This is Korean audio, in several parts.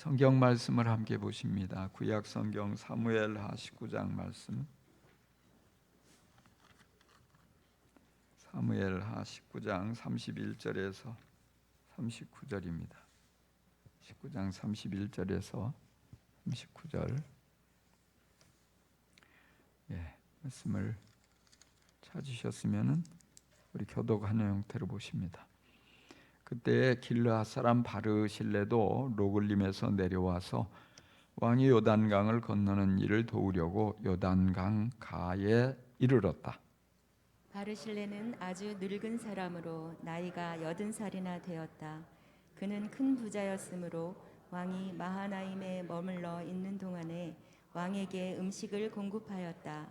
성경 말씀을 함께 보십니다. 구약 성경 사무엘하 19장 말씀. 사무엘하 19장 31절에서 39절입니다. 19장 31절에서 39절. 말씀을 찾으셨으면은 우리 교독하는 형태로 보십니다. 그때 길르앗 사람 바르실레도 로글림에서 내려와서 왕이 요단강을 건너는 일을 도우려고 요단강 가에 이르렀다. 바르실레는 아주 늙은 사람으로 나이가 80살이나 되었다. 그는 큰 부자였으므로 왕이 마하나임에 머물러 있는 동안에 왕에게 음식을 공급하였다.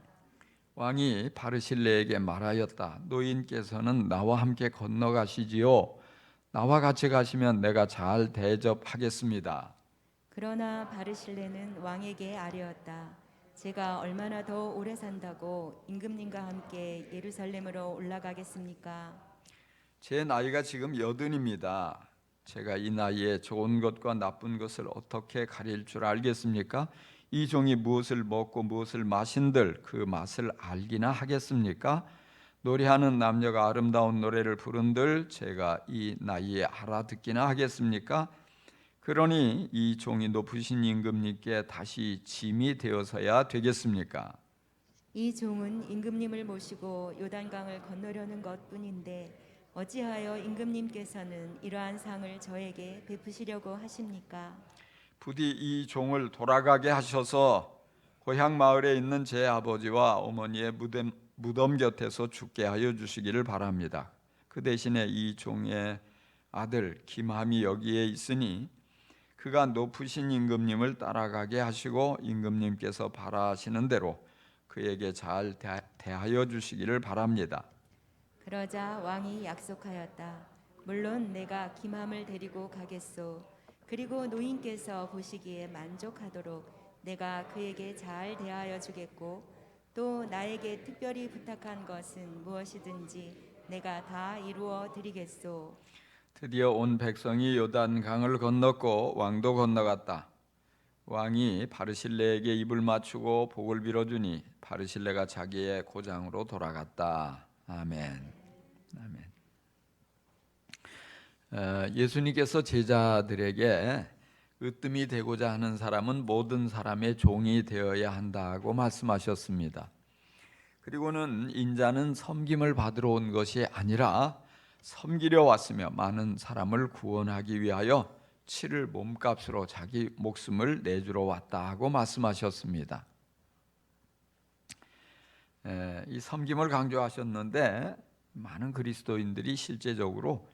왕이 바르실레에게 말하였다. 노인께서는 나와 함께 건너가시지요. 나와 같이 가시면 내가 잘 대접하겠습니다. 그러나 바르실레는 왕에게 아뢰었다. 제가 얼마나 더 오래 산다고 임금님과 함께 예루살렘으로 올라가겠습니까? 제 나이가 지금 80입니다. 제가 이 나이에 좋은 것과 나쁜 것을 어떻게 가릴 줄 알겠습니까? 이 종이 무엇을 먹고 무엇을 마신들 그 맛을 알기나 하겠습니까? 노래하는 남녀가 아름다운 노래를 부른들 제가 이 나이에 알아듣기나 하겠습니까? 그러니 이 종이 높으신 임금님께 다시 짐이 되어서야 되겠습니까? 이 종은 임금님을 모시고 요단강을 건너려는 것뿐인데 어찌하여 임금님께서는 이러한 상을 저에게 베푸시려고 하십니까? 부디 이 종을 돌아가게 하셔서 고향 마을에 있는 제 아버지와 어머니의 무덤 곁에서 죽게 하여 주시기를 바랍니다. 그 대신에 이 종의 아들 김함이 여기에 있으니 그가 높으신 임금님을 따라가게 하시고 임금님께서 바라시는 대로 그에게 잘 대하여 주시기를 바랍니다. 그러자 왕이 약속하였다. 물론 내가 김함을 데리고 가겠소. 그리고 노인께서 보시기에 만족하도록 내가 그에게 잘 대하여 주겠고 또 나에게 특별히 부탁한 것은 무엇이든지 내가 다 이루어 드리겠소. 드디어 온 백성이 요단강을 건넜고 왕도 건너갔다. 왕이 바르실레에게 입을 맞추고 복을 빌어주니 바르실레가 자기의 고장으로 돌아갔다. 아멘. 아멘. 예수님께서 제자들에게 으뜸이 되고자 하는 사람은 모든 사람의 종이 되어야 한다고 말씀하셨습니다. 그리고는 인자는 섬김을 받으러 온 것이 아니라 섬기려 왔으며 많은 사람을 구원하기 위하여 치를 몸값으로 자기 목숨을 내주러 왔다 하고 말씀하셨습니다. 이 섬김을 강조하셨는데 많은 그리스도인들이 실제적으로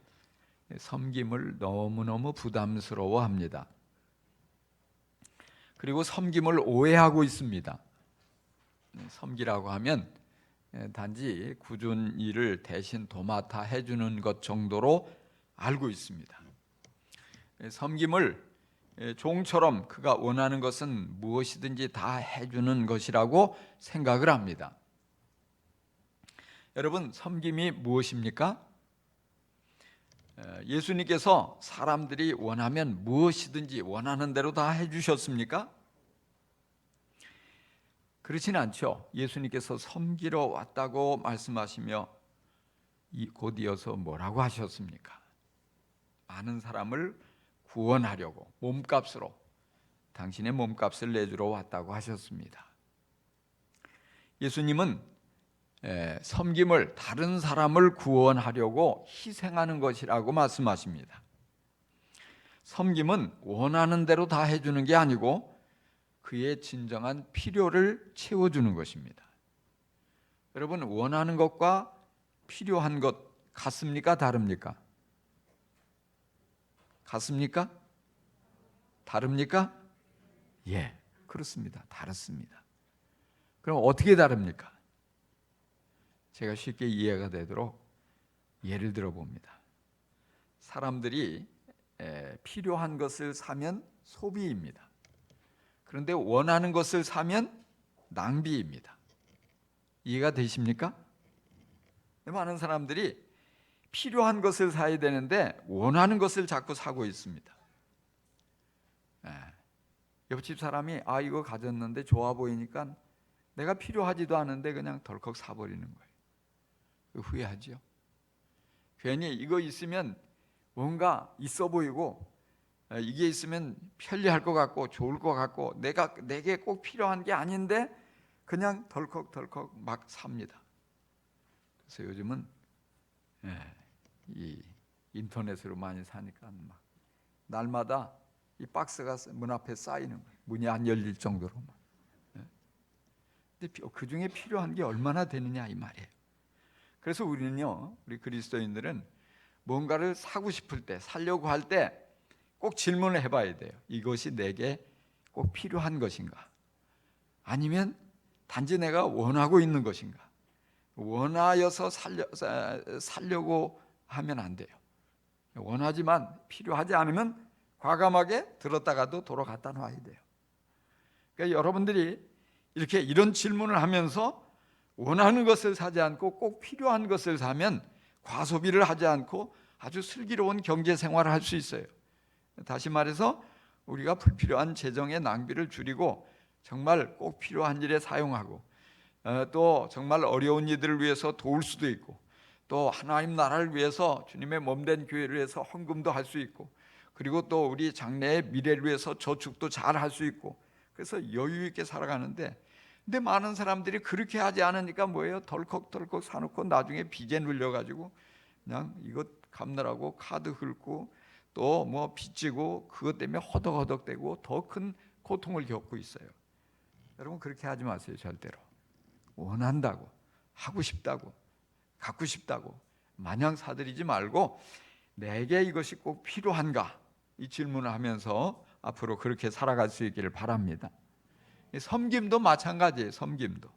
섬김을 너무너무 부담스러워합니다. 그리고 섬김을 오해하고 있습니다. 섬기라고 하면 단지 굳은 일을 대신 도맡아 해주는 것 정도로 알고 있습니다. 섬김을 종처럼 그가 원하는 것은 무엇이든지 다 해주는 것이라고 생각을 합니다. 여러분, 섬김이 무엇입니까? 예수님께서 사람들이 원하면 무엇이든지 원하는 대로 다 해주셨습니까? 그렇지는 않죠. 예수님께서 섬기러 왔다고 말씀하시며 곧 이어서 뭐라고 하셨습니까? 많은 사람을 구원하려고 몸값으로 당신의 몸값을 내주러 왔다고 하셨습니다. 예수님은 섬김을 다른 사람을 구원하려고 희생하는 것이라고 말씀하십니다. 섬김은 원하는 대로 다 해주는 게 아니고 그의 진정한 필요를 채워주는 것입니다. 여러분, 원하는 것과 필요한 것 같습니까? 다릅니까? 같습니까? 다릅니까? 예, 그렇습니다. 다릅니다. 그럼 어떻게 다릅니까? 제가 쉽게 이해가 되도록 예를 들어 봅니다. 사람들이 필요한 것을 사면 소비입니다. 그런데 원하는 것을 사면 낭비입니다. 이해가 되십니까? 많은 사람들이 필요한 것을 사야 되는데 원하는 것을 자꾸 사고 있습니다. 예. 옆집 사람이 이거 가졌는데 좋아 보이니까 내가 필요하지도 않은데 그냥 덜컥 사버리는 거예요. 후회하죠. 괜히 이거 있으면 뭔가 있어 보이고 이게 있으면 편리할 것 같고 좋을 것 같고 내게 꼭 필요한 게 아닌데 그냥 덜컥 막 삽니다. 그래서 요즘은 이 인터넷으로 많이 사니까 막 날마다 이 박스가 문 앞에 쌓이는 거예요. 문이 안 열릴 정도로. 근데 그 중에 필요한 게 얼마나 되느냐 이 말이에요. 그래서 우리 그리스도인들은 뭔가를 사고 싶을 때, 살려고 할 때 꼭 질문을 해봐야 돼요. 이것이 내게 꼭 필요한 것인가? 아니면 단지 내가 원하고 있는 것인가? 원하여서 살려고 하면 안 돼요. 원하지만 필요하지 않으면 과감하게 들었다가도 돌아갔다 놔야 돼요. 그러니까 여러분들이 이렇게 이런 질문을 하면서 원하는 것을 사지 않고 꼭 필요한 것을 사면 과소비를 하지 않고 아주 슬기로운 경제 생활을 할 수 있어요. 다시 말해서 우리가 불필요한 재정의 낭비를 줄이고 정말 꼭 필요한 일에 사용하고 또 정말 어려운 이들을 위해서 도울 수도 있고 또 하나님 나라를 위해서 주님의 몸된 교회를 위해서 헌금도 할 수 있고 그리고 또 우리 장래의 미래를 위해서 저축도 잘 할 수 있고 그래서 여유 있게 살아가는데 근데 많은 사람들이 그렇게 하지 않으니까 뭐예요? 덜컥 사놓고 나중에 빚에 눌려가지고 그냥 이것 갚느라고 카드 긁고 또 뭐 빚지고 그것 때문에 허덕허덕대고 더 큰 고통을 겪고 있어요. 여러분 그렇게 하지 마세요. 절대로. 원한다고 하고 싶다고 갖고 싶다고 마냥 사들이지 말고 내게 이것이 꼭 필요한가 이 질문을 하면서 앞으로 그렇게 살아갈 수 있기를 바랍니다. 섬김도 마찬가지예요. 섬김도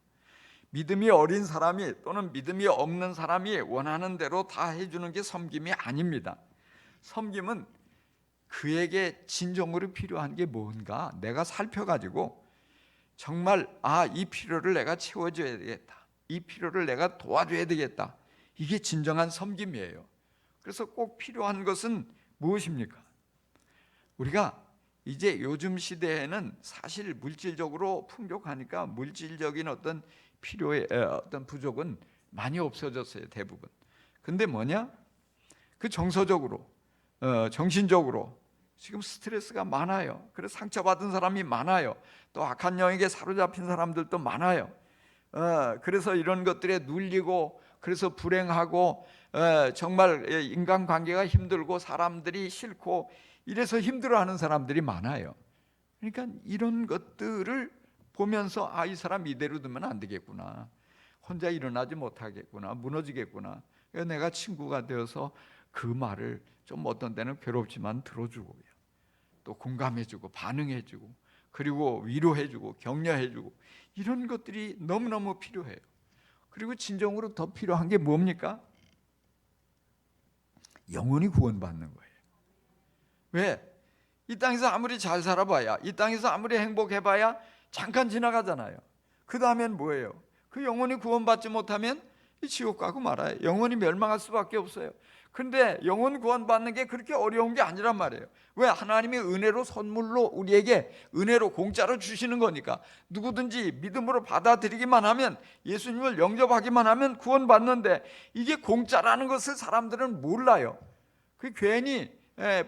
믿음이 어린 사람이 또는 믿음이 없는 사람이 원하는 대로 다 해주는 게 섬김이 아닙니다. 섬김은 그에게 진정으로 필요한 게 뭔가 내가 살펴가지고 정말 이 필요를 내가 채워줘야 되겠다. 이 필요를 내가 도와줘야 되겠다. 이게 진정한 섬김이에요. 그래서 꼭 필요한 것은 무엇입니까? 우리가 이제 요즘 시대에는 사실 물질적으로 풍족하니까 물질적인 어떤 필요의 어떤 부족은 많이 없어졌어요. 대부분. 근데 뭐냐? 그 정서적으로 정신적으로 지금 스트레스가 많아요. 그래서 상처받은 사람이 많아요. 또 악한 영에게 사로잡힌 사람들도 많아요. 그래서 이런 것들에 눌리고 그래서 불행하고 정말 인간관계가 힘들고 사람들이 싫고 이래서 힘들어하는 사람들이 많아요. 그러니까 이런 것들을 보면서 이 사람 이대로 두면 안 되겠구나. 혼자 일어나지 못하겠구나. 무너지겠구나. 그래서 내가 친구가 되어서 그 말을 좀 어떤 때는 괴롭지만 들어주고요. 또 공감해주고 반응해주고 그리고 위로해주고 격려해주고 이런 것들이 너무너무 필요해요. 그리고 진정으로 더 필요한 게 뭡니까? 영원히 구원받는 거예요. 왜? 이 땅에서 아무리 잘 살아봐야 이 땅에서 아무리 행복해봐야 잠깐 지나가잖아요. 그 다음엔 뭐예요? 그 영원히 구원받지 못하면 지옥 가고 말아요. 영원히 멸망할 수밖에 없어요. 그런데 영원 구원받는 게 그렇게 어려운 게 아니란 말이에요. 왜? 하나님이 은혜로 선물로 우리에게 은혜로 공짜로 주시는 거니까 누구든지 믿음으로 받아들이기만 하면 예수님을 영접하기만 하면 구원받는데 이게 공짜라는 것을 사람들은 몰라요. 그 괜히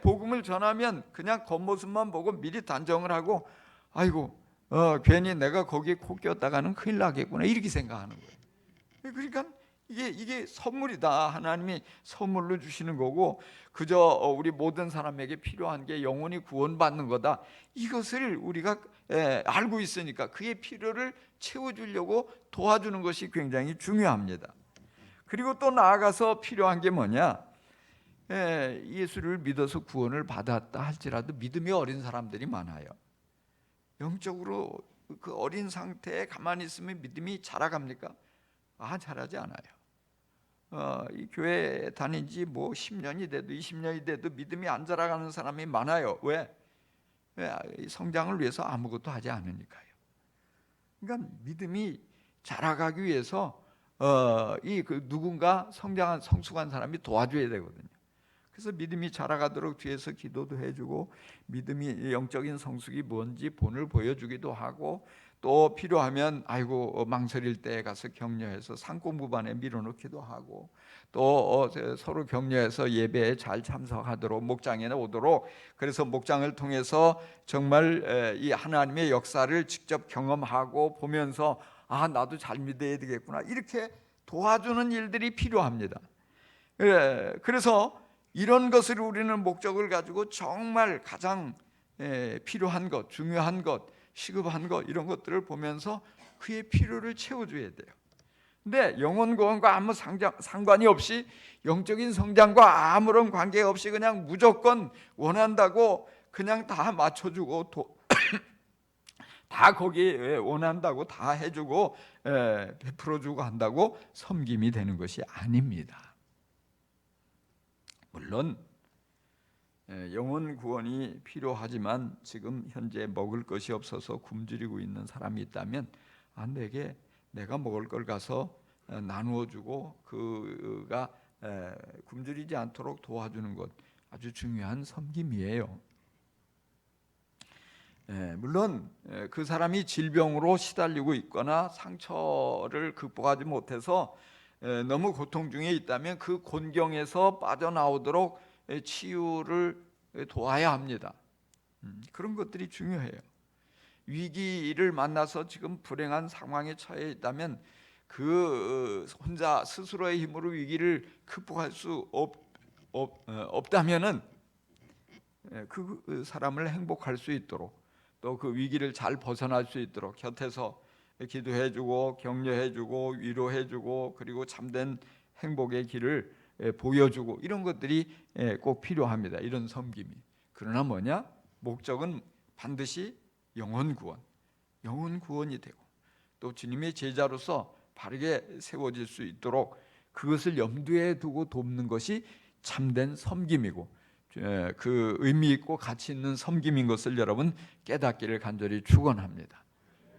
복음을 전하면 그냥 겉모습만 보고 미리 단정을 하고 아이고 괜히 내가 거기에 코 꼈다가는 큰일 나겠구나 이렇게 생각하는 거예요. 그러니까 이게 선물이다. 하나님이 선물로 주시는 거고 그저 우리 모든 사람에게 필요한 게 영원히 구원받는 거다. 이것을 우리가 알고 있으니까 그의 필요를 채워주려고 도와주는 것이 굉장히 중요합니다. 그리고 또 나아가서 필요한 게 뭐냐? 예수를 믿어서 구원을 받았다 할지라도 믿음이 어린 사람들이 많아요. 영적으로 그 어린 상태에 가만히 있으면 믿음이 자라갑니까? 자라지 않아요. 이 교회 다닌 지 뭐 10년이 돼도 20년이 돼도 믿음이 안 자라가는 사람이 많아요. 왜? 성장을 위해서 아무것도 하지 않으니까요. 그러니까 믿음이 자라가기 위해서 누군가 성숙한 사람이 도와줘야 되거든요. 그래서 믿음이 자라가도록 뒤에서 기도도 해주고 믿음이 영적인 성숙이 뭔지 본을 보여주기도 하고 또 필요하면 아이고 망설일 때 가서 격려해서 상공부반에 밀어넣기도 하고 또 서로 격려해서 예배에 잘 참석하도록 목장에 오도록 그래서 목장을 통해서 정말 이 하나님의 역사를 직접 경험하고 보면서 아 나도 잘 믿어야 되겠구나 이렇게 도와주는 일들이 필요합니다. 그래서 이런 것을 우리는 목적을 가지고 정말 가장 필요한 것, 중요한 것, 시급한 것 이런 것들을 보면서 그의 필요를 채워줘야 돼요. 근데 영혼 구원과 아무 상관이 없이 영적인 성장과 아무런 관계 없이 그냥 무조건 원한다고 그냥 다 맞춰주고 다 거기에 원한다고 다 해주고 베풀어주고 한다고 섬김이 되는 것이 아닙니다. 물론 영혼 구원이 필요하지만 지금 현재 먹을 것이 없어서 굶주리고 있는 사람이 있다면 내게 내가 먹을 걸 가서 나누어 주고 그가 굶주리지 않도록 도와주는 것 아주 중요한 섬김이에요. 물론 그 사람이 질병으로 시달리고 있거나 상처를 극복하지 못해서 너무 고통 중에 있다면 그 곤경에서 빠져나오도록 치유를 도와야 합니다. 그런 것들이 중요해요. 위기를 만나서 지금 불행한 상황에 처해 있다면 그 혼자 스스로의 힘으로 위기를 극복할 수 없다면은 그 사람을 행복할 수 있도록 또 그 위기를 잘 벗어날 수 있도록 곁에서 기도해주고 격려해주고 위로해주고 그리고 참된 행복의 길을 보여주고 이런 것들이 꼭 필요합니다. 이런 섬김이. 그러나 뭐냐? 목적은 반드시 영혼 구원이 되고 또 주님의 제자로서 바르게 세워질 수 있도록 그것을 염두에 두고 돕는 것이 참된 섬김이고 그 의미 있고 가치 있는 섬김인 것을 여러분 깨닫기를 간절히 축원합니다.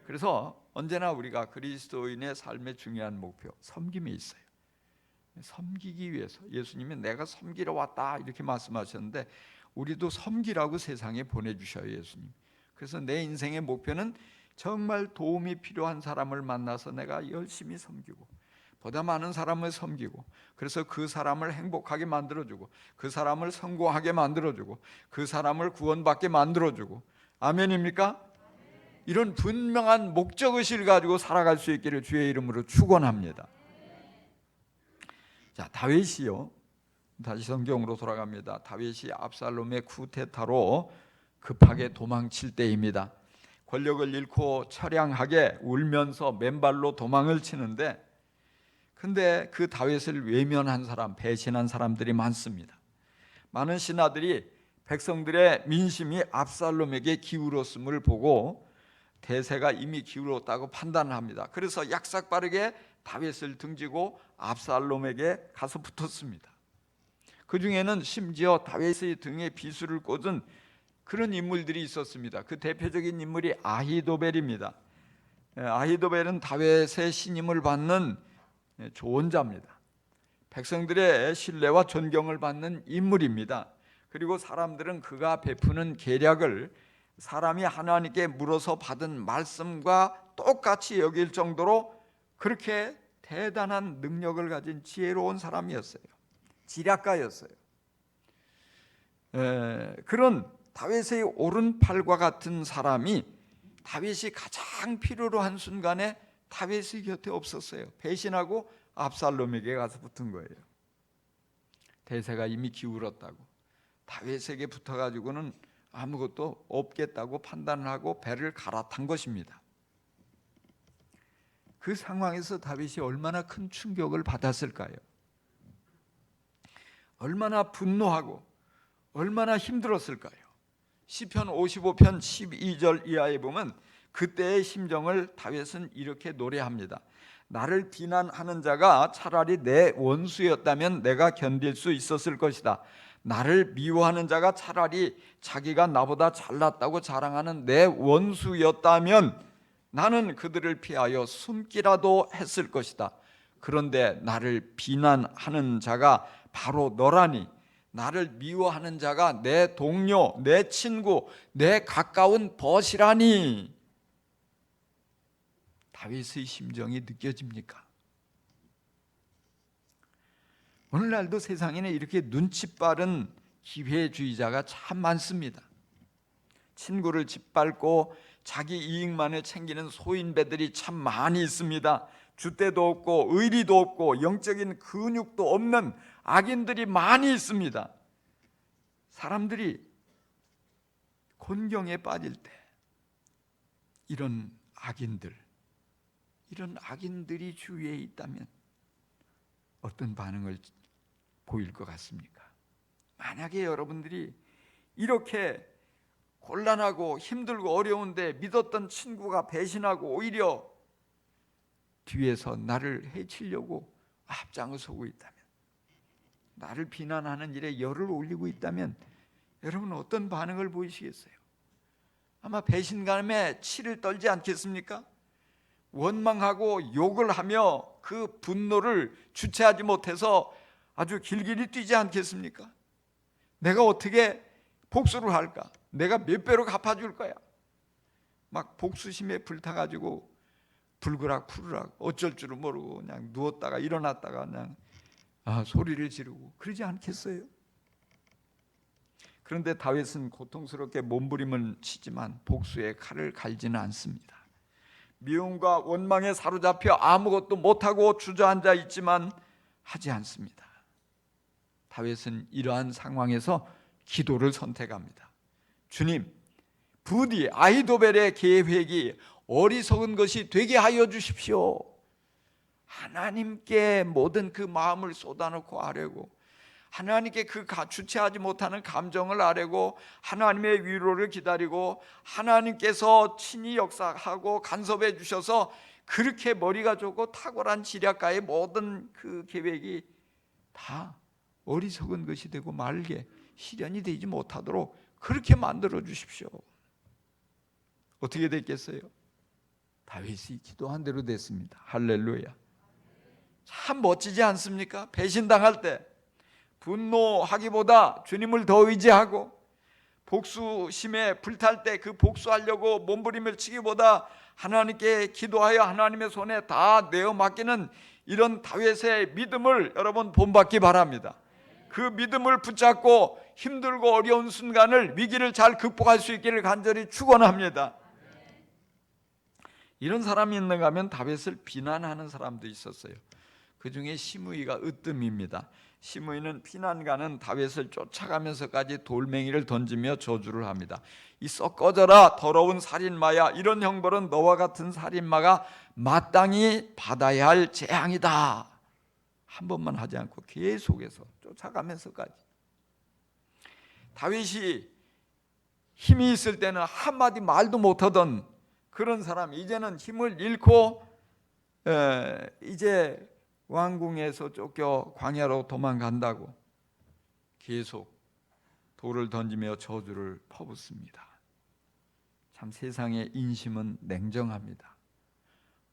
그래서 언제나 우리가 그리스도인의 삶의 중요한 목표 섬김이 있어요. 섬기기 위해서 예수님이 내가 섬기러 왔다 이렇게 말씀하셨는데 우리도 섬기라고 세상에 보내주셔요 예수님. 그래서 내 인생의 목표는 정말 도움이 필요한 사람을 만나서 내가 열심히 섬기고 보다 많은 사람을 섬기고 그래서 그 사람을 행복하게 만들어주고 그 사람을 성공하게 만들어주고 그 사람을 구원받게 만들어주고 아멘입니까? 이런 분명한 목적의식을 가지고 살아갈 수 있기를 주의 이름으로 축원합니다. 자, 다윗이요. 다시 성경으로 돌아갑니다. 다윗이 압살롬의 쿠데타로 급하게 도망칠 때입니다. 권력을 잃고 처량하게 울면서 맨발로 도망을 치는데 근데 그 다윗을 외면한 사람, 배신한 사람들이 많습니다. 많은 신하들이 백성들의 민심이 압살롬에게 기울었음을 보고 대세가 이미 기울었다고 판단을 합니다. 그래서 약삭빠르게 다윗을 등지고 압살롬에게 가서 붙었습니다. 그 중에는 심지어 다윗의 등에 비수를 꽂은 그런 인물들이 있었습니다. 그 대표적인 인물이 아히도벨입니다. 아히도벨은 다윗의 신임을 받는 좋은 자입니다. 백성들의 신뢰와 존경을 받는 인물입니다. 그리고 사람들은 그가 베푸는 계략을 사람이 하나님께 물어서 받은 말씀과 똑같이 여길 정도로 그렇게 대단한 능력을 가진 지혜로운 사람이었어요. 지략가였어요. 그런 다윗의 오른팔과 같은 사람이 다윗이 가장 필요로 한 순간에 다윗의 곁에 없었어요. 배신하고 압살롬에게 가서 붙은 거예요. 대세가 이미 기울었다고 다윗에게 붙어가지고는 아무것도 없겠다고 판단을 하고 배를 갈아탄 것입니다. 그 상황에서 다윗이 얼마나 큰 충격을 받았을까요? 얼마나 분노하고 얼마나 힘들었을까요? 시편 55편 12절 이하에 보면 그때의 심정을 다윗은 이렇게 노래합니다. 나를 비난하는 자가 차라리 내 원수였다면 내가 견딜 수 있었을 것이다. 나를 미워하는 자가 차라리 자기가 나보다 잘났다고 자랑하는 내 원수였다면 나는 그들을 피하여 숨기라도 했을 것이다. 그런데 나를 비난하는 자가 바로 너라니 나를 미워하는 자가 내 동료, 내 친구, 내 가까운 벗이라니. 다윗의 심정이 느껴집니까? 오늘날도 세상에는 이렇게 눈치 빠른 기회주의자가 참 많습니다. 친구를 짓밟고 자기 이익만을 챙기는 소인배들이 참 많이 있습니다. 줏대도 없고 의리도 없고 영적인 근육도 없는 악인들이 많이 있습니다. 사람들이 곤경에 빠질 때 이런 악인들이 주위에 있다면 어떤 반응을 보일 것 같습니까? 만약에 여러분들이 이렇게 곤란하고 힘들고 어려운데 믿었던 친구가 배신하고 오히려 뒤에서 나를 해치려고 앞장을 서고 있다면, 나를 비난하는 일에 열을 올리고 있다면 여러분은 어떤 반응을 보이시겠어요? 아마 배신감에 치를 떨지 않겠습니까? 원망하고 욕을 하며 그 분노를 주체하지 못해서 아주 길길이 뛰지 않겠습니까? 내가 어떻게 복수를 할까? 내가 몇 배로 갚아줄 거야? 막 복수심에 불타가지고 불그락 푸르락 어쩔 줄을 모르고 그냥 누웠다가 일어났다가 그냥 소리를 지르고 그러지 않겠어요? 그런데 다윗은 고통스럽게 몸부림을 치지만 복수의 칼을 갈지는 않습니다. 미움과 원망에 사로잡혀 아무것도 못하고 주저앉아 있지만 하지 않습니다. 다윗은 이러한 상황에서 기도를 선택합니다. 주님, 부디 아히도벨의 계획이 어리석은 것이 되게 하여 주십시오. 하나님께 모든 그 마음을 쏟아놓고 아뢰고, 하나님께 그 주체하지 못하는 감정을 아뢰고, 하나님의 위로를 기다리고, 하나님께서 친히 역사하고 간섭해 주셔서 그렇게 머리가 좋고 탁월한 지략가의 모든 그 계획이 다 어리석은 것이 되고 말게 실현이 되지 못하도록 그렇게 만들어 주십시오. 어떻게 됐겠어요? 다윗이 기도한 대로 됐습니다. 할렐루야. 참 멋지지 않습니까? 배신당할 때 분노하기보다 주님을 더 의지하고, 복수심에 불탈 때 그 복수하려고 몸부림을 치기보다 하나님께 기도하여 하나님의 손에 다 내어 맡기는 이런 다윗의 믿음을 여러분 본받기 바랍니다. 그 믿음을 붙잡고 힘들고 어려운 순간을, 위기를 잘 극복할 수 있기를 간절히 축원합니다. 이런 사람이 있는가 하면 다윗을 비난하는 사람도 있었어요. 그 중에 시므이가 으뜸입니다. 시므이는 피난가는 다윗을 쫓아가면서까지 돌멩이를 던지며 저주를 합니다. 이 썩 꺼져라 더러운 살인마야, 이런 형벌은 너와 같은 살인마가 마땅히 받아야 할 재앙이다. 한 번만 하지 않고 계속해서 쫓아가면서까지. 다윗이 힘이 있을 때는 한마디 말도 못하던 그런 사람이 이제는 힘을 잃고 이제 왕궁에서 쫓겨 광야로 도망간다고 계속 돌을 던지며 저주를 퍼붓습니다. 참 세상의 인심은 냉정합니다.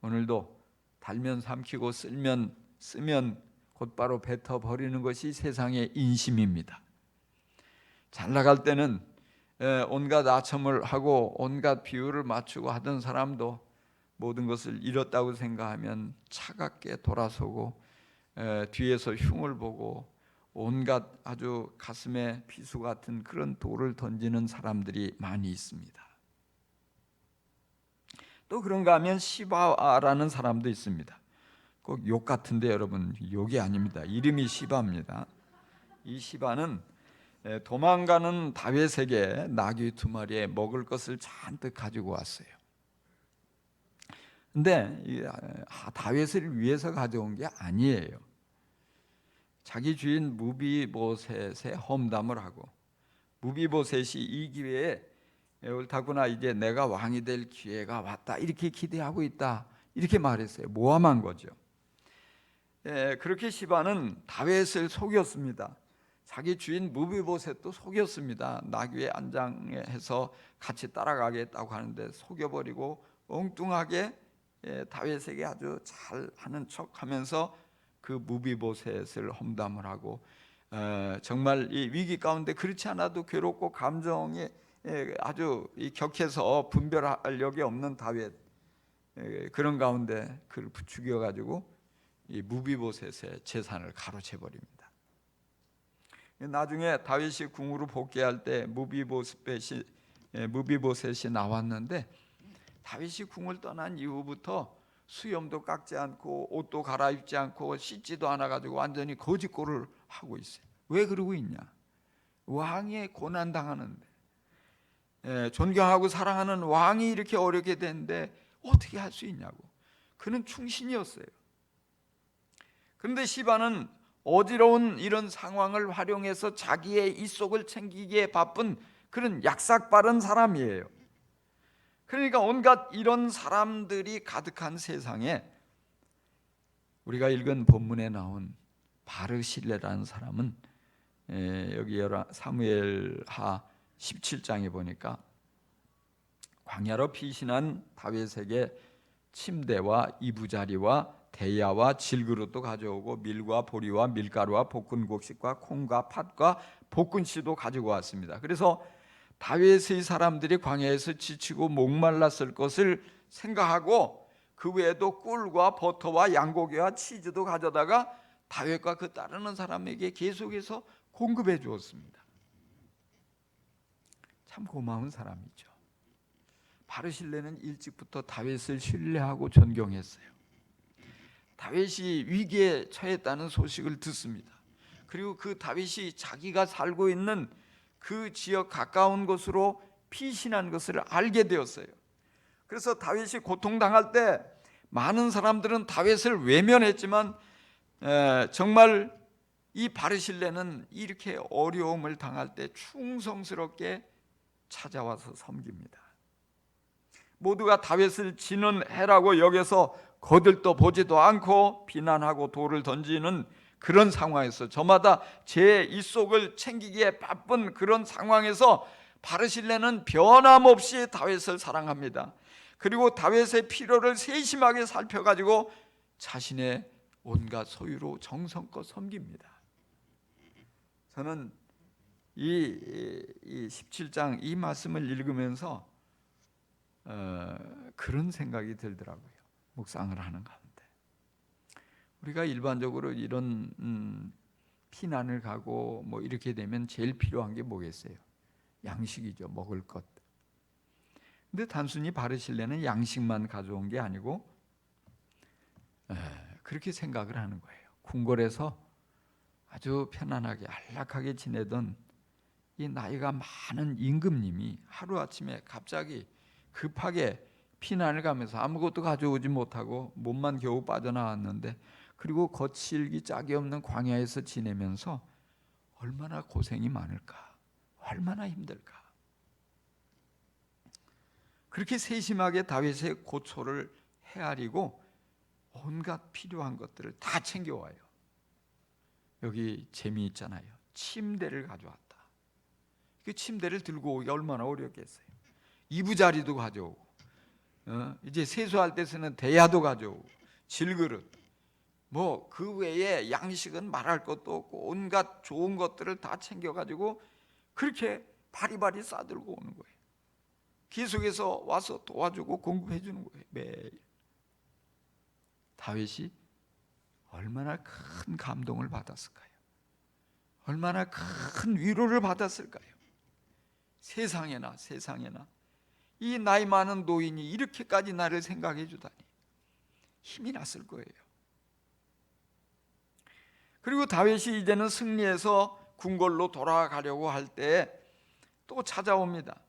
오늘도 달면 삼키고 쓰면 곧바로 뱉어버리는 것이 세상의 인심입니다. 잘 나갈 때는 온갖 아첨을 하고 온갖 비유를 맞추고 하던 사람도 모든 것을 잃었다고 생각하면 차갑게 돌아서고 뒤에서 흉을 보고 온갖 아주 가슴에 비수 같은 그런 돌을 던지는 사람들이 많이 있습니다. 또 그런가 하면 시바라는 사람도 있습니다. 꼭 욕 같은데 여러분, 욕이 아닙니다. 이름이 시바입니다. 이 시바는 도망가는 다윗에게 나귀 2마리에 먹을 것을 잔뜩 가지고 왔어요. 근데 다윗을 위해서 가져온 게 아니에요. 자기 주인 무비보셋의 험담을 하고, 무비보셋이 이 기회에 옳다구나, 이제 내가 왕이 될 기회가 왔다, 이렇게 기대하고 있다, 이렇게 말했어요. 모함한 거죠. 그렇게 시바는 다윗을 속였습니다. 자기 주인 무비보셋도 속였습니다. 나귀의 안장해서 같이 따라가겠다고 하는데 속여버리고 엉뚱하게 다윗에게 아주 잘하는 척하면서 그 무비보셋을 험담을 하고 정말 이 위기 가운데 그렇지 않아도 괴롭고 감정이 아주 격해서 분별하력이 없는 다윗, 그런 가운데 그를 죽여가지고 이 무비보셋의 재산을 가로채 버립니다. 나중에 다윗이 궁으로 복귀할 때 무비보셋이 나왔는데, 다윗이 궁을 떠난 이후부터 수염도 깎지 않고 옷도 갈아입지 않고 씻지도 않아 가지고 완전히 거지꼴을 하고 있어요. 왜 그러고 있냐? 왕의 고난 당하는데, 존경하고 사랑하는 왕이 이렇게 어렵게 되는데 어떻게 할 수 있냐고. 그는 충신이었어요. 그런데 시바는 어지러운 이런 상황을 활용해서 자기의 입속을 챙기기에 바쁜 그런 약삭빠른 사람이에요. 그러니까 온갖 이런 사람들이 가득한 세상에 우리가 읽은 본문에 나온 바르실레라는 사람은, 여기 사무엘하 17장에 보니까 광야로 피신한 다윗에게 침대와 이부자리와 대야와 질그릇도 가져오고 밀과 보리와 밀가루와 볶은 곡식과 콩과 팥과 볶은씨도 가지고 왔습니다. 그래서 다윗의 사람들이 광야에서 지치고 목말랐을 것을 생각하고 그 외에도 꿀과 버터와 양고기와 치즈도 가져다가 다윗과 그 따르는 사람에게 계속해서 공급해 주었습니다. 참 고마운 사람이죠. 바르실레는 일찍부터 다윗을 신뢰하고 존경했어요. 다윗이 위기에 처했다는 소식을 듣습니다. 그리고 그 다윗이 자기가 살고 있는 그 지역 가까운 곳으로 피신한 것을 알게 되었어요. 그래서 다윗이 고통당할 때 많은 사람들은 다윗을 외면했지만, 정말 이 바르실레는 이렇게 어려움을 당할 때 충성스럽게 찾아와서 섬깁니다. 모두가 다윗을 지는 해라고 여겨서 거들떠 보지도 않고 비난하고 돌을 던지는 그런 상황에서, 저마다 제 입속을 챙기기에 바쁜 그런 상황에서 바르실레는 변함없이 다윗을 사랑합니다. 그리고 다윗의 필요를 세심하게 살펴가지고 자신의 온갖 소유로 정성껏 섬깁니다. 저는 이 17장 이 말씀을 읽으면서 그런 생각이 들더라고요. 묵상을 하는 가운데 우리가 일반적으로 이런 피난을 가고 뭐 이렇게 되면 제일 필요한 게 뭐겠어요? 양식이죠. 먹을 것. 근데 단순히 바르실레는 양식만 가져온 게 아니고 그렇게 생각을 하는 거예요. 궁궐에서 아주 편안하게 안락하게 지내던 이 나이가 많은 임금님이 하루아침에 갑자기 급하게 피난을 가면서 아무것도 가져오지 못하고 몸만 겨우 빠져나왔는데, 그리고 거칠기 짝이 없는 광야에서 지내면서 얼마나 고생이 많을까, 얼마나 힘들까. 그렇게 세심하게 다윗의 고초를 헤아리고 온갖 필요한 것들을 다 챙겨와요. 여기 재미있잖아요. 침대를 가져왔다. 그 침대를 들고 오기가 얼마나 어렵겠어요. 이부자리도 가져오고, 이제 세수할 때 쓰는 대야도 가져오고, 질그릇, 뭐 그 외에 양식은 말할 것도 없고 온갖 좋은 것들을 다 챙겨가지고 그렇게 바리바리 싸들고 오는 거예요. 계속해서 와서 도와주고 공급해 주는 거예요. 매일. 다윗이 얼마나 큰 감동을 받았을까요? 얼마나 큰 위로를 받았을까요? 세상에나 이 나이 많은 노인이 이렇게까지 나를 생각해 주다니 힘이 났을 거예요. 그리고 다윗이 이제는 승리해서 궁궐로 돌아가려고 할 때 또 찾아옵니다.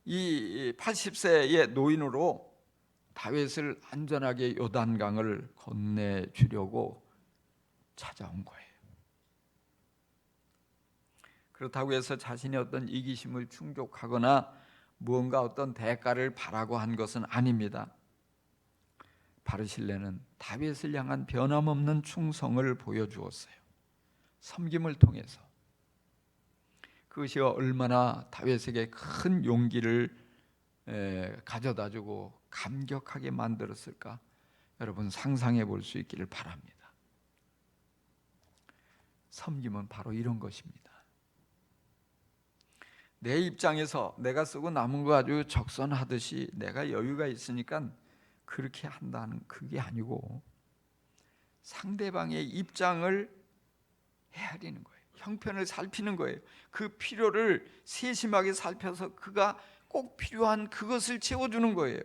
이 80세의 노인으로 다윗을 안전하게 요단강을 건네주려고 찾아온 거예요. 그렇다고 해서 자신의 어떤 이기심을 충족하거나 무언가 어떤 대가를 바라고 한 것은 아닙니다. 바르실레는 다윗을 향한 변함없는 충성을 보여주었어요. 섬김을 통해서. 그것이 얼마나 다윗에게 큰 용기를 가져다주고 감격하게 만들었을까, 여러분 상상해 볼 수 있기를 바랍니다. 섬김은 바로 이런 것입니다. 내 입장에서 내가 쓰고 남은 거 가지고 적선하듯이 내가 여유가 있으니까 그렇게 한다는 그게 아니고 상대방의 입장을 헤아리는 거예요. 형편을 살피는 거예요. 그 필요를 세심하게 살펴서 그가 꼭 필요한 그것을 채워주는 거예요.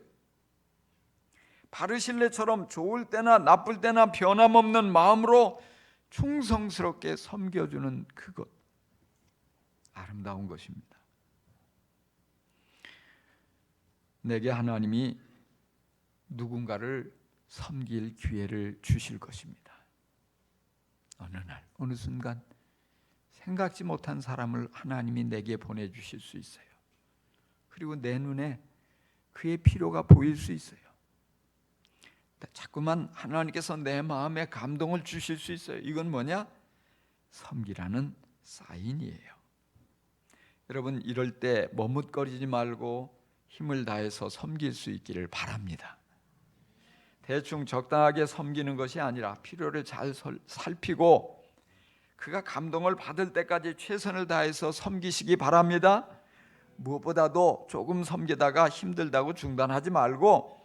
바르실레처럼 좋을 때나 나쁠 때나 변함없는 마음으로 충성스럽게 섬겨주는 그것, 아름다운 것입니다. 내게 하나님이 누군가를 섬길 기회를 주실 것입니다. 어느 날 어느 순간 생각지 못한 사람을 하나님이 내게 보내주실 수 있어요. 그리고 내 눈에 그의 필요가 보일 수 있어요. 자꾸만 하나님께서 내 마음에 감동을 주실 수 있어요. 이건 뭐냐? 섬기라는 사인이에요. 여러분, 이럴 때 머뭇거리지 말고 힘을 다해서 섬길 수 있기를 바랍니다. 대충 적당하게 섬기는 것이 아니라 필요를 잘 살피고 그가 감동을 받을 때까지 최선을 다해서 섬기시기 바랍니다. 무엇보다도 조금 섬기다가 힘들다고 중단하지 말고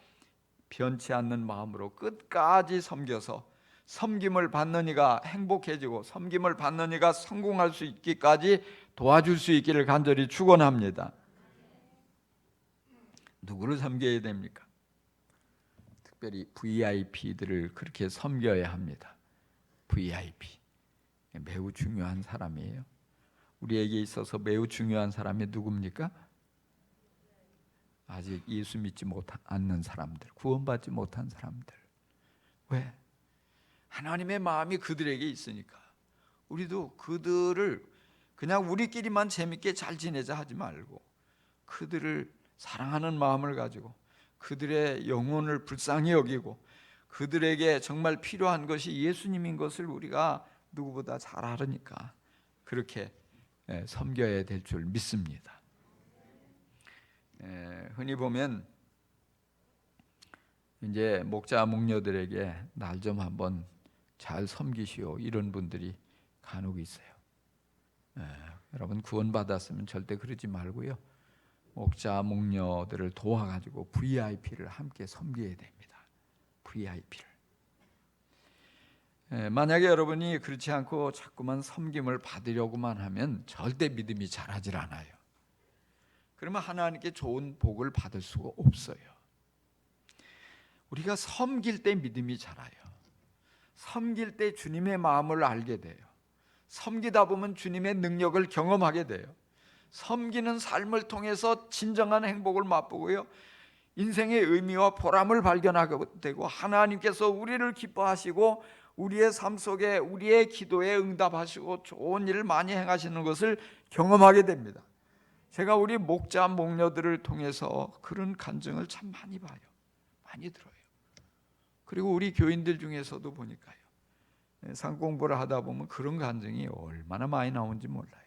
변치 않는 마음으로 끝까지 섬겨서 섬김을 받는 이가 행복해지고 섬김을 받는 이가 성공할 수 있기까지 도와줄 수 있기를 간절히 축원합니다. 누구를 섬겨야 됩니까? 특별히 VIP들을 그렇게 섬겨야 합니다. VIP 매우 중요한 사람이에요. 우리에게 있어서 매우 중요한 사람이 누굽니까? 아직 예수 믿지 않는 사람들, 구원받지 못한 사람들. 왜? 하나님의 마음이 그들에게 있으니까. 우리도 그들을 그냥 우리끼리만 재밌게 잘 지내자 하지 말고 그들을 사랑하는 마음을 가지고 그들의 영혼을 불쌍히 여기고 그들에게 정말 필요한 것이 예수님인 것을 우리가 누구보다 잘 알으니까 그렇게 섬겨야 될 줄 믿습니다. 흔히 보면 이제 목자 목녀들에게 날 좀 한번 잘 섬기시오 이런 분들이 간혹 있어요. 여러분 구원받았으면 절대 그러지 말고요. 목자 목녀들을 도와가지고 VIP를 함께 섬겨야 됩니다. VIP를. 만약에 여러분이 그렇지 않고 자꾸만 섬김을 받으려고만 하면 절대 믿음이 자라질 않아요. 그러면 하나님께 좋은 복을 받을 수가 없어요. 우리가 섬길 때 믿음이 자라요. 섬길 때 주님의 마음을 알게 돼요. 섬기다 보면 주님의 능력을 경험하게 돼요. 섬기는 삶을 통해서 진정한 행복을 맛보고요. 인생의 의미와 보람을 발견하게 되고 하나님께서 우리를 기뻐하시고 우리의 삶 속에 우리의 기도에 응답하시고 좋은 일을 많이 행하시는 것을 경험하게 됩니다. 제가 우리 목자 목녀들을 통해서 그런 간증을 참 많이 봐요. 많이 들어요. 그리고 우리 교인들 중에서도 보니까요. 상공부를 하다 보면 그런 간증이 얼마나 많이 나오는지 몰라요.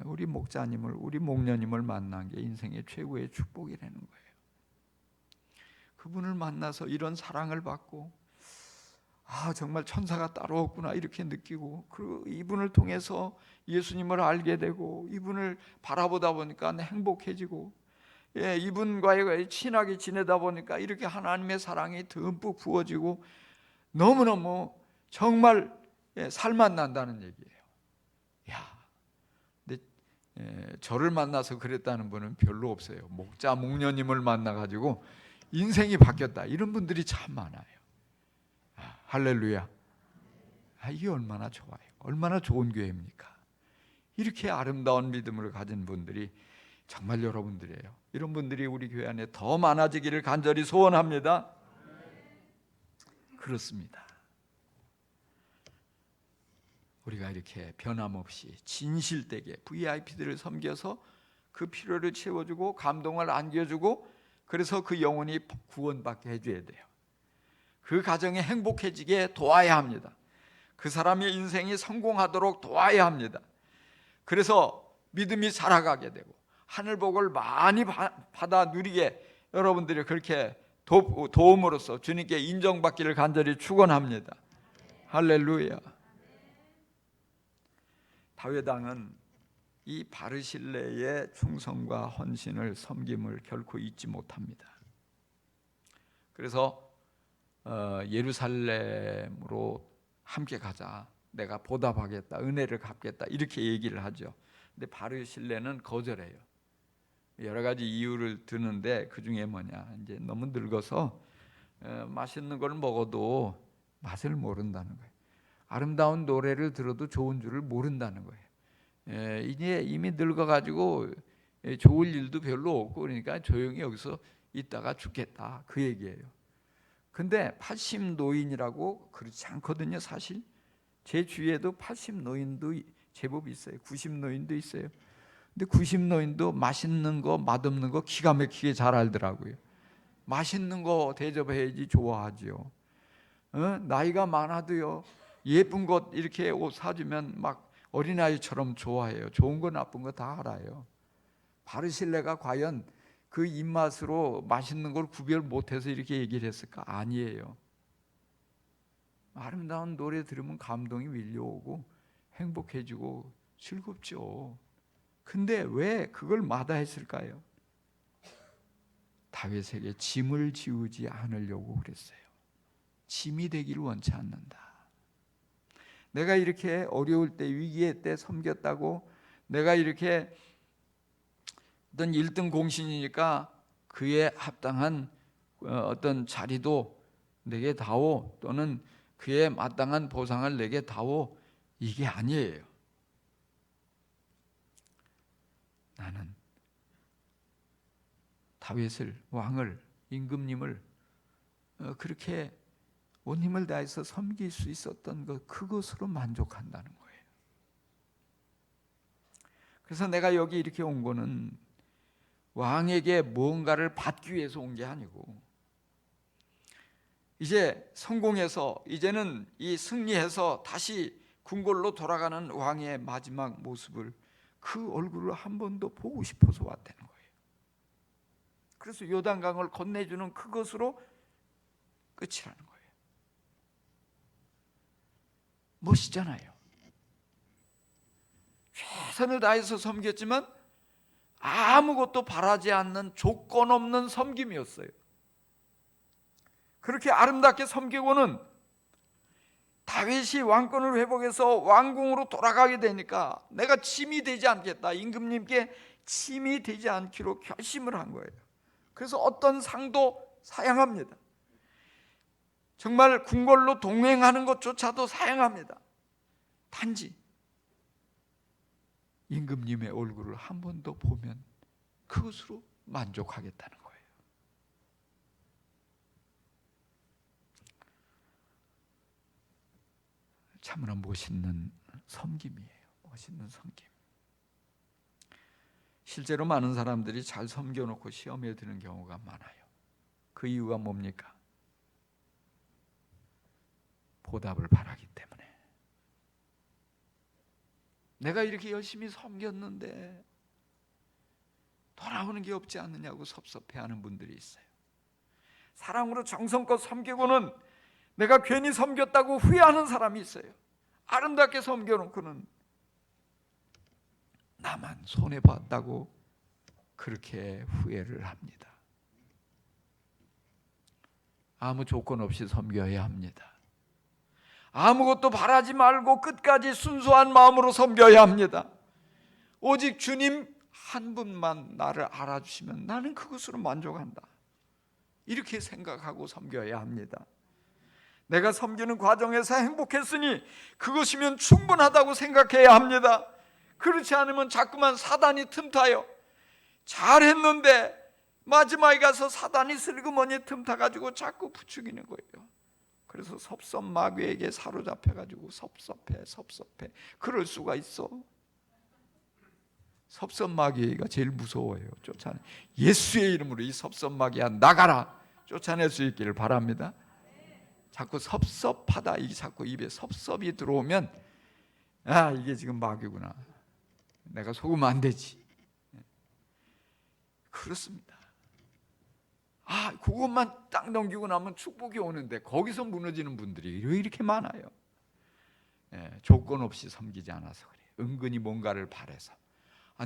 우리 목자님을, 우리 목녀님을 만난 게 인생의 최고의 축복이라는 거예요. 그분을 만나서 이런 사랑을 받고 정말 천사가 따로 없구나 이렇게 느끼고 그리고 이분을 통해서 예수님을 알게 되고 이분을 바라보다 보니까 행복해지고 이분과의 친하게 지내다 보니까 이렇게 하나님의 사랑이 듬뿍 부어지고 너무너무 정말 살맛 난다는 얘기예요. 근데 저를 만나서 그랬다는 분은 별로 없어요. 목자 목녀님을 만나가지고 인생이 바뀌었다 이런 분들이 참 많아요. 할렐루야. 이게 얼마나 좋아요. 얼마나 좋은 교회입니까? 이렇게 아름다운 믿음을 가진 분들이 정말 여러분들이에요. 이런 분들이 우리 교회 안에 더 많아지기를 간절히 소원합니다. 그렇습니다. 우리가 이렇게 변함없이 진실되게 VIP들을 섬겨서 그 필요를 채워주고 감동을 안겨주고 그래서 그 영혼이 구원받게 해줘야 돼요. 그 가정이 행복해지게 도와야 합니다. 그 사람의 인생이 성공하도록 도와야 합니다. 그래서 믿음이 자라가게 되고 하늘복을 많이 받아 누리게 여러분들이 그렇게 도움으로써 주님께 인정받기를 간절히 축원합니다. 할렐루야. 다윗 왕은 이 바르실레의 충성과 헌신을, 섬김을 결코 잊지 못합니다. 그래서 예루살렘으로 함께 가자, 내가 보답하겠다, 은혜를 갚겠다, 이렇게 얘기를 하죠. 근데 바르실레는 거절해요. 여러 가지 이유를 드는데 그 중에 뭐냐, 이제 너무 늙어서 맛있는 걸 먹어도 맛을 모른다는 거예요. 아름다운 노래를 들어도 좋은 줄을 모른다는 거예요. 이제 이미 늙어가지고 좋을 일도 별로 없고, 그러니까 조용히 여기서 있다가 죽겠다, 그 얘기예요. 근데 80 노인이라고 그렇지 않거든요. 사실 제 주위에도 80 노인도 제법 있어요. 90 노인도 있어요. 근데 90 노인도 맛있는 거 맛없는 거 기가 막히게 잘 알더라고요. 맛있는 거 대접해야지 좋아하죠. 나이가 많아도요, 예쁜 것 이렇게 옷 사주면 막 어린아이처럼 좋아해요. 좋은 거 나쁜 거 다 알아요. 바르실레가 과연 그 입맛으로 맛있는 걸 구별 못해서 이렇게 얘기를 했을까? 아니에요. 아름다운 노래 들으면 감동이 밀려오고 행복해지고 즐겁죠. 근데 왜 그걸 마다했을까요? 다윗에게 짐을 지우지 않으려고 그랬어요. 짐이 되기를 원치 않는다. 내가 이렇게 어려울 때, 위기의 때 섬겼다고, 내가 이렇게 어떤 1등 공신이니까 그에 합당한 어떤 자리도 내게 다오, 또는 그에 마땅한 보상을 내게 다오, 이게 아니에요. 나는 다윗을, 왕을, 임금님을 그렇게 온 힘을 다해서 섬길 수 있었던 것, 그것으로 만족한다는 거예요. 그래서 내가 여기 이렇게 온 거는 왕에게 무언가를 받기 위해서 온 게 아니고, 이제 성공해서, 이제는 이 승리해서 다시 궁궐로 돌아가는 왕의 마지막 모습을, 그 얼굴을 한 번 더 보고 싶어서 왔다는 거예요. 그래서 요단강을 건네주는 그것으로 끝이라는 거예요. 멋있잖아요. 최선을 다해서 섬겼지만 아무것도 바라지 않는 조건 없는 섬김이었어요. 그렇게 아름답게 섬기고는 다윗이 왕권을 회복해서 왕궁으로 돌아가게 되니까 내가 짐이 되지 않겠다, 임금님께 짐이 되지 않기로 결심을 한 거예요. 그래서 어떤 상도 사양합니다. 정말 궁궐로 동행하는 것조차도 사양합니다. 단지 임금님의 얼굴을 한 번 더 보면 그것으로 만족하겠다는 거예요. 참으로 멋있는 섬김이에요. 멋있는 섬김. 실제로 많은 사람들이 잘 섬겨놓고 시험에 드는 경우가 많아요. 그 이유가 뭡니까? 보답을 바라기 때문에. 내가 이렇게 열심히 섬겼는데 돌아오는 게 없지 않느냐고 섭섭해하는 분들이 있어요. 사랑으로 정성껏 섬기고는 내가 괜히 섬겼다고 후회하는 사람이 있어요. 아름답게 섬겨놓고는 나만 손해봤다고 그렇게 후회를 합니다. 아무 조건 없이 섬겨야 합니다. 아무것도 바라지 말고 끝까지 순수한 마음으로 섬겨야 합니다. 오직 주님 한 분만 나를 알아주시면 나는 그것으로 만족한다, 이렇게 생각하고 섬겨야 합니다. 내가 섬기는 과정에서 행복했으니 그것이면 충분하다고 생각해야 합니다. 그렇지 않으면 자꾸만 사단이 틈타요. 잘했는데 마지막에 가서 사단이 슬그머니 틈타가지고 자꾸 부추기는 거예요. 그래서 섭섭마귀에게 사로잡혀가지고 섭섭해 그럴 수가 있어. 섭섭마귀가 제일 무서워요. 쫓아내, 예수의 이름으로 이 섭섭마귀야 나가라, 쫓아낼 수 있기를 바랍니다. 자꾸 섭섭하다, 이게 자꾸 입에 섭섭이 들어오면 아, 이게 지금 마귀구나, 내가 속으면 안 되지. 그렇습니다. 아, 그것만 딱 넘기고 나면 축복이 오는데 거기서 무너지는 분들이 왜 이렇게 많아요? 조건 없이 섬기지 않아서 그래요. 은근히 뭔가를 바래서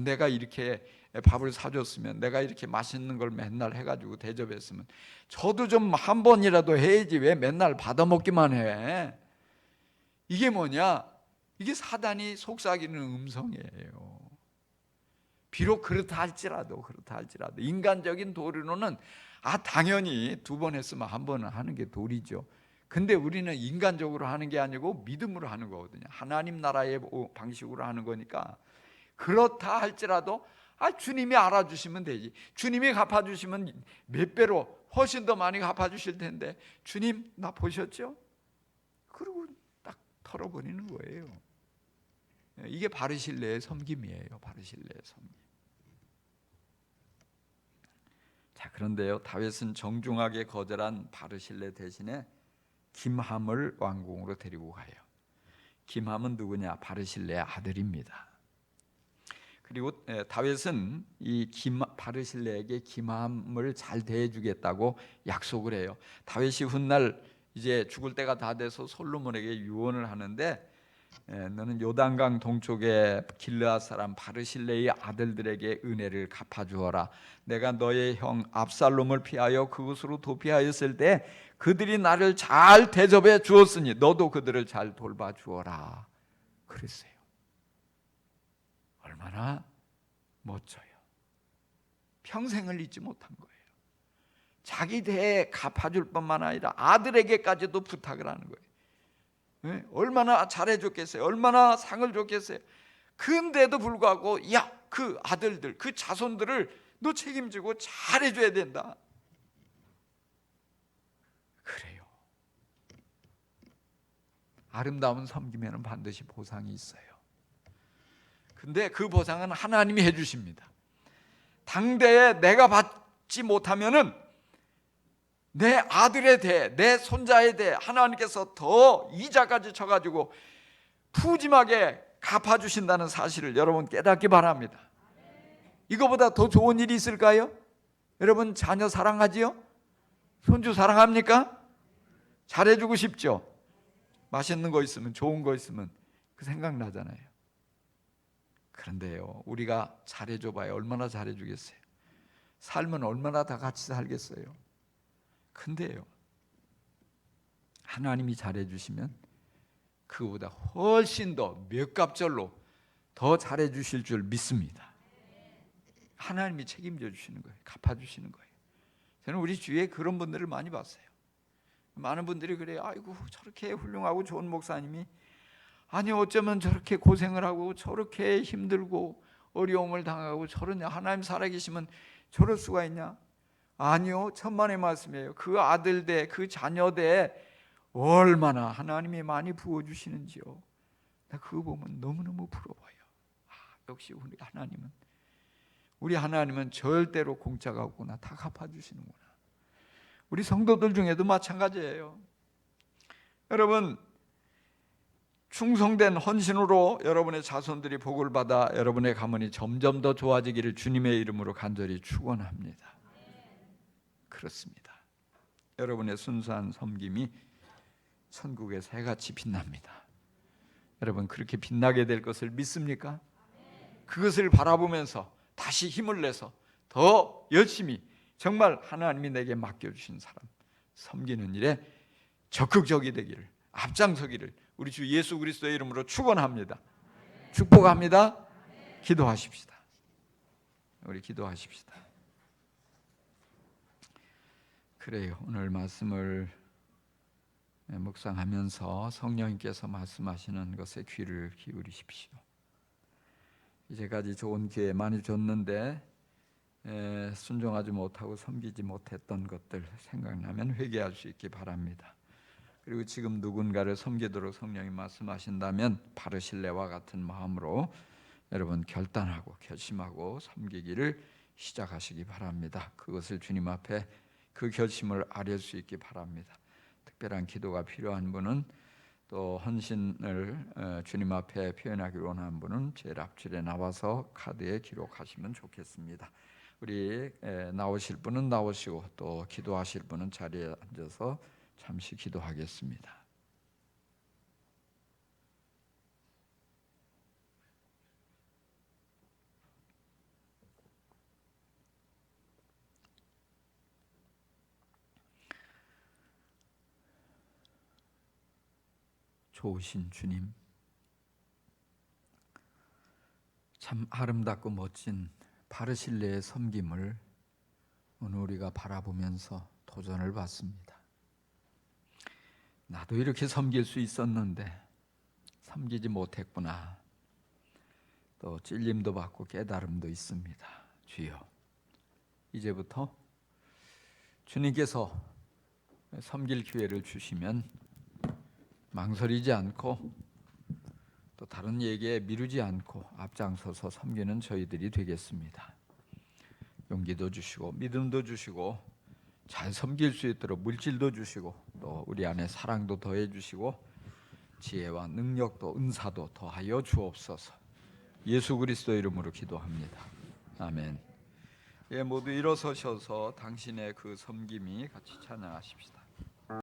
내가 이렇게 밥을 사줬으면, 내가 이렇게 맛있는 걸 맨날 해가지고 대접했으면 저도 좀 한 번이라도 해야지 왜 맨날 받아먹기만 해. 이게 뭐냐? 이게 사단이 속삭이는 음성이에요. 비록 그렇다 할지라도 인간적인 도리로는 당연히 두 번 했으면 한 번은 하는 게 도리죠. 근데 우리는 인간적으로 하는 게 아니고 믿음으로 하는 거거든요. 하나님 나라의 방식으로 하는 거니까 그렇다 할지라도 주님이 알아주시면 되지. 주님이 갚아주시면 몇 배로 훨씬 더 많이 갚아주실 텐데, 주님 나 보셨죠? 그리고 딱 털어버리는 거예요. 이게 바르실레의 섬김이에요. 바르실레의 섬김. 자, 그런데요, 다윗은 정중하게 거절한 바르실레 대신에 김함을 왕궁으로 데리고 가요. 김함은 누구냐? 바르실레의 아들입니다. 그리고 다윗은 이 바르실레에게 김함을 잘 대해주겠다고 약속을 해요. 다윗이 훗날 이제 죽을 때가 다 돼서 솔로몬에게 유언을 하는데, 너는 요단강 동쪽의 길르앗 사람 바르실레의 아들들에게 은혜를 갚아주어라. 내가 너의 형 압살롬을 피하여 그곳으로 도피하였을 때 그들이 나를 잘 대접해 주었으니 너도 그들을 잘 돌봐 주어라. 그랬어요. 얼마나 멋져요. 평생을 잊지 못한 거예요. 자기 대에 갚아줄 뿐만 아니라 아들에게까지도 부탁을 하는 거예요. 얼마나 잘해줬겠어요. 얼마나 상을 줬겠어요. 근데도 불구하고 그 아들들, 그 자손들을 너 책임지고 잘해줘야 된다. 그래요. 아름다운 섬김에는 반드시 보상이 있어요. 근데 그 보상은 하나님이 해주십니다. 당대에 내가 받지 못하면은 내 아들에 대해, 내 손자에 대해 하나님께서 더 이자까지 쳐가지고 푸짐하게 갚아주신다는 사실을 여러분 깨닫기 바랍니다. 이거보다 더 좋은 일이 있을까요? 여러분 자녀 사랑하지요? 손주 사랑합니까? 잘해주고 싶죠? 맛있는 거 있으면, 좋은 거 있으면 그 생각나잖아요. 그런데요, 우리가 잘해줘봐야 얼마나 잘해주겠어요? 삶은 얼마나 다 같이 살겠어요? 근데요, 하나님이 잘해주시면 그보다 훨씬 더 몇 값절로 더 잘해주실 줄 믿습니다. 하나님이 책임져 주시는 거예요. 갚아주시는 거예요. 저는 우리 주위에 그런 분들을 많이 봤어요. 많은 분들이 그래요. 아이고 저렇게 훌륭하고 좋은 목사님이 어쩌면 저렇게 고생을 하고 저렇게 힘들고 어려움을 당하고 저러냐, 하나님 살아계시면 저럴 수가 있냐? 아니요, 천만의 말씀이에요. 그 아들대, 그 자녀대 얼마나 하나님이 많이 부어주시는지요. 나 그거 보면 너무너무 부러워요. 역시 우리 하나님은 절대로 공짜가 없구나. 다 갚아주시는구나. 우리 성도들 중에도 마찬가지예요. 여러분, 충성된 헌신으로 여러분의 자손들이 복을 받아 여러분의 가문이 점점 더 좋아지기를 주님의 이름으로 간절히 축원합니다. 그렇습니다. 여러분의 순수한 섬김이 천국의 새같이 빛납니다. 여러분 그렇게 빛나게 될 것을 믿습니까? 그것을 바라보면서 다시 힘을 내서 더 열심히 정말 하나님이 내게 맡겨주신 사람 섬기는 일에 적극적이 되기를, 앞장서기를 우리 주 예수 그리스도의 이름으로 축원합니다. 축복합니다. 기도하십시다. 우리 기도하십시다. 그래요. 오늘 말씀을 묵상하면서 성령님께서 말씀하시는 것에 귀를 기울이십시오. 이제까지 좋은 기회 많이 줬는데 순종하지 못하고 섬기지 못했던 것들 생각나면 회개할 수 있기 바랍니다. 그리고 지금 누군가를 섬기도록 성령이 말씀하신다면 바르실레와 같은 마음으로 여러분 결단하고 결심하고 섬기기를 시작하시기 바랍니다. 그것을 주님 앞에 그 결심을 아뢰 수 있기 바랍니다. 특별한 기도가 필요한 분은 또 헌신을 주님 앞에 표현하기 원하는 분은 제일 앞줄에 나와서 카드에 기록하시면 좋겠습니다. 우리 나오실 분은 나오시고 또 기도하실 분은 자리에 앉아서 잠시 기도하겠습니다. 좋으신 주님, 참 아름답고 멋진 바르실레의 섬김을 오늘 우리가 바라보면서 도전을 받습니다. 나도 이렇게 섬길 수 있었는데 섬기지 못했구나. 또 찔림도 받고 깨달음도 있습니다. 주여, 이제부터 주님께서 섬길 기회를 주시면 망설이지 않고 또 다른 얘기에 미루지 않고 앞장서서 섬기는 저희들이 되겠습니다. 용기도 주시고 믿음도 주시고 잘 섬길 수 있도록 물질도 주시고 또 우리 안에 사랑도 더해 주시고 지혜와 능력도 은사도 더하여 주옵소서. 예수 그리스도 이름으로 기도합니다. 아멘. 예, 모두 일어서셔서 당신의 그 섬김이 같이 찬양하십시다.